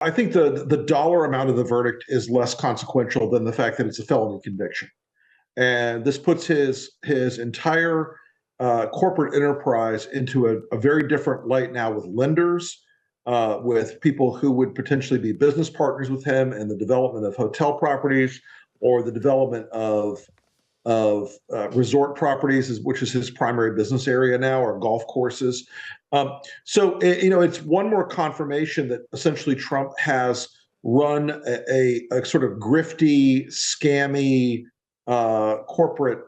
I think the dollar amount of the verdict is less consequential than the fact that it's a felony conviction, and this puts his entire corporate enterprise into a very different light now with lenders, with people who would potentially be business partners with him in the development of hotel properties or the development of resort properties, which is his primary business area now, or golf courses. It's one more confirmation that essentially Trump has run a sort of grifty, scammy corporate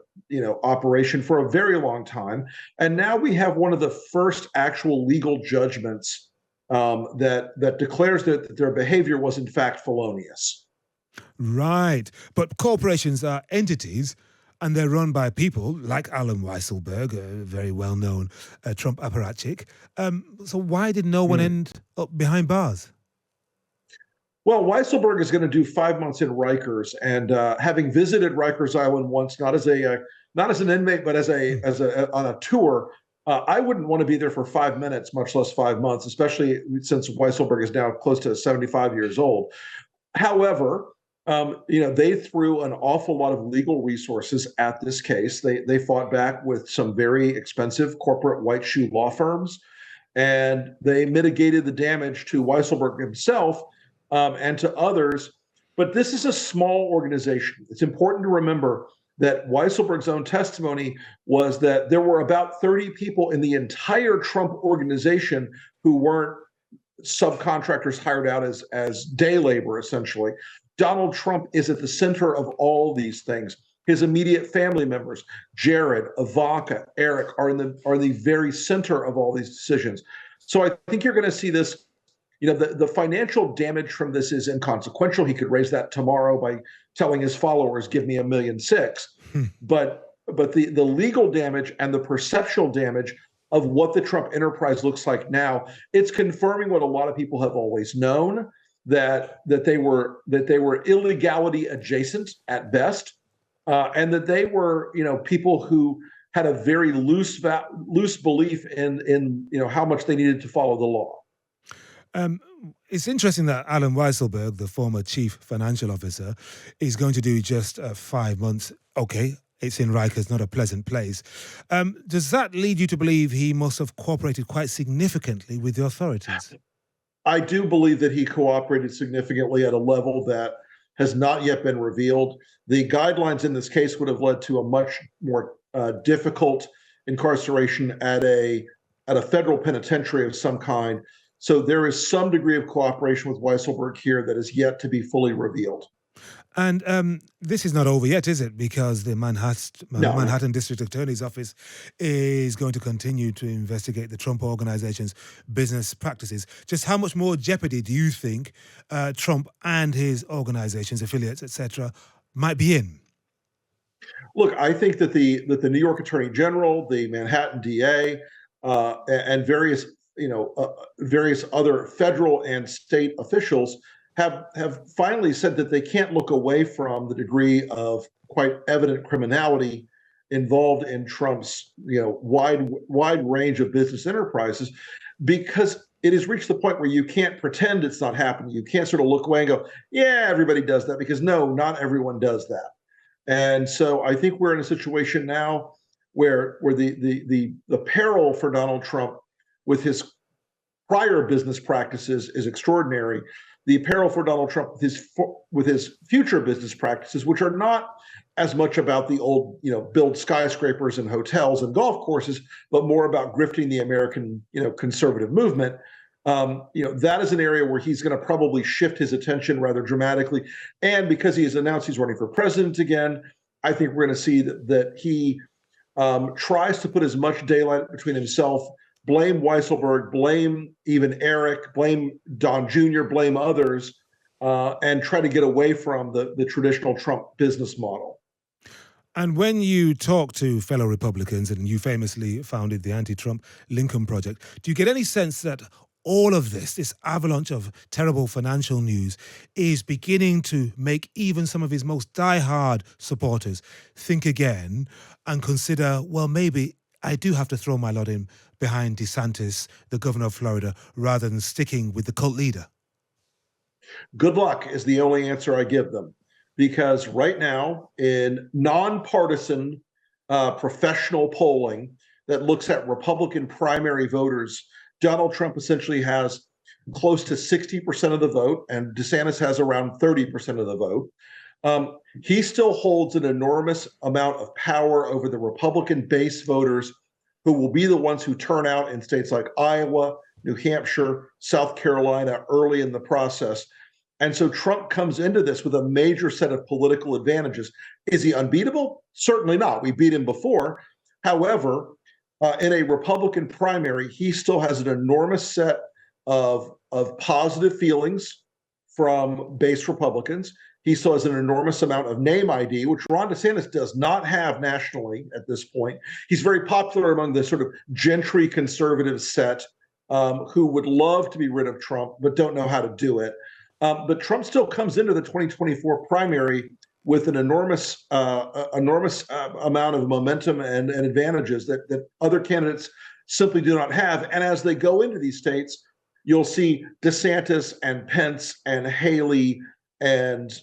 operation for a very long time, and now we have one of the first actual legal judgments that declares that their behavior was in fact felonious. Right. But corporations are entities and they're run by people like Alan Weiselberg, a very well known Trump apparatchik. So why did no one end up behind bars? Well, Weiselberg is going to do 5 months in Rikers, and having visited Rikers Island once, not as an inmate, but as a on a tour, I wouldn't want to be there for 5 minutes, much less 5 months, especially since Weiselberg is now close to 75 years old. However, they threw an awful lot of legal resources at this case. They fought back with some very expensive corporate white shoe law firms, and they mitigated the damage to Weiselberg himself and to others. But this is a small organization. It's important to remember that Weiselberg's own testimony was that there were about 30 people in the entire Trump organization who weren't subcontractors hired out as day labor, essentially. Donald Trump is at the center of all these things. His immediate family members, Jared, Ivanka, Eric, are the very center of all these decisions. So I think you're going to see this. The financial damage from this is inconsequential. He could raise that tomorrow by telling his followers, "Give me $1.6 million." But the legal damage and the perceptual damage of what the Trump enterprise looks like now, it's confirming what a lot of people have always known, that they were illegality adjacent at best, and that they were people who had a very loose belief in how much they needed to follow the law. It's interesting that Alan Weiselberg, the former chief financial officer, is going to do just 5 months. Okay, it's in Rikers, not a pleasant place. Does that lead you to believe he must have cooperated quite significantly with the authorities? I do believe that he cooperated significantly at a level that has not yet been revealed. The guidelines in this case would have led to a much more difficult incarceration at a federal penitentiary of some kind. So there is some degree of cooperation with Weiselberg here that is yet to be fully revealed. And this is not over yet, is it? Because the Manhattan District Attorney's Office is going to continue to investigate the Trump organization's business practices. Just how much more jeopardy do you think Trump and his organization's affiliates, etc., might be in? Look, I think that the New York Attorney General, the Manhattan DA, and various other federal and state officials have finally said that they can't look away from the degree of quite evident criminality involved in Trump's wide range of business enterprises, because it has reached the point where you can't pretend it's not happening. You can't sort of look away and go, "Yeah, everybody does that," because no, not everyone does that. And so I think we're in a situation now where the peril for Donald Trump with his prior business practices is extraordinary. The peril for Donald Trump with his future business practices, which are not as much about the old, build skyscrapers and hotels and golf courses, but more about grifting the American, conservative movement. That is an area where he's going to probably shift his attention rather dramatically. And because he has announced he's running for president again, I think we're going to see that he tries to put as much daylight between himself, blame Weiselberg, blame even Eric, blame Don Jr., blame others, and try to get away from the traditional Trump business model. And when you talk to fellow Republicans, and you famously founded the AntiTrump Lincoln Project, do you get any sense that all of this avalanche of terrible financial news, is beginning to make even some of his most diehard supporters think again and consider, well, maybe I do have to throw my lot in behind DeSantis, the governor of Florida, rather than sticking with the cult leader? Good luck is the only answer I give them, because right now in nonpartisan professional polling that looks at Republican primary voters, Donald Trump essentially has close to 60% of the vote, and DeSantis has around 30% of the vote. He still holds an enormous amount of power over the Republican base voters, who will be the ones who turn out in states like Iowa, New Hampshire, South Carolina early in the process. And so Trump comes into this with a major set of political advantages. Is he unbeatable? Certainly not. We beat him before. However, in a Republican primary, he still has an enormous set of positive feelings from base Republicans. He still has an enormous amount of name ID, which Ron DeSantis does not have nationally at this point. He's very popular among the sort of gentry conservative set, who would love to be rid of Trump but don't know how to do it. But Trump still comes into the 2024 primary with an enormous amount of momentum and advantages that other candidates simply do not have. And as they go into these states, you'll see DeSantis and Pence and Haley and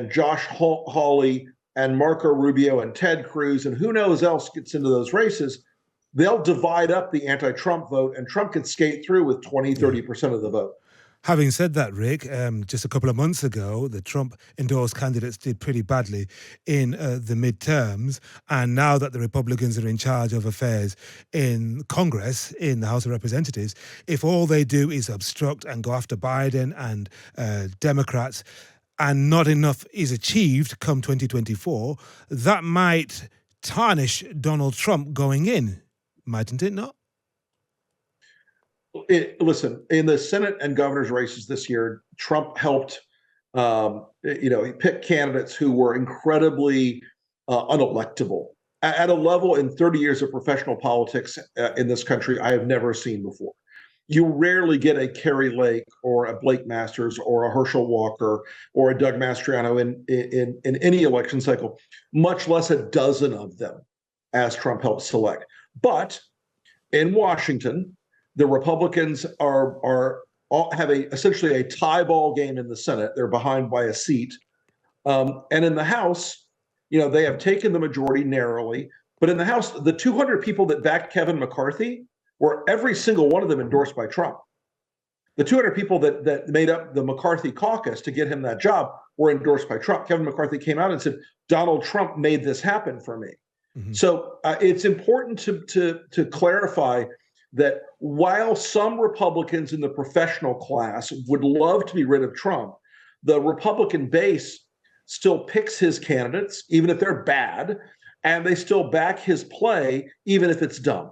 Josh Hawley and Marco Rubio and Ted Cruz and who knows else gets into those races. They'll divide up the anti-Trump vote, and Trump can skate through with 20, 30% of the vote. Having said that, Rick, just a couple of months ago, the Trump-endorsed candidates did pretty badly in the midterms. And now that the Republicans are in charge of affairs in Congress, in the House of Representatives, if all they do is obstruct and go after Biden and Democrats, and not enough is achieved come 2024, that might tarnish Donald Trump going in, mightn't it not? Listen, in the Senate and governor's races this year, Trump helped, he picked candidates who were incredibly unelectable at a level in 30 years of professional politics in this country I have never seen before. You rarely get a Kerry Lake or a Blake Masters or a Herschel Walker or a Doug Mastriano in any election cycle, much less a dozen of them, as Trump helped select. But in Washington, the Republicans have essentially a tie ball game in the Senate. They're behind by a seat, and in the House, they have taken the majority narrowly. But in the House, the 200 people that backed Kevin McCarthy were every single one of them endorsed by Trump. The 200 people that made up the McCarthy caucus to get him that job were endorsed by Trump. Kevin McCarthy came out and said, "Donald Trump made this happen for me." Mm-hmm. So it's important to clarify that while some Republicans in the professional class would love to be rid of Trump, the Republican base still picks his candidates, even if they're bad, and they still back his play, even if it's dumb.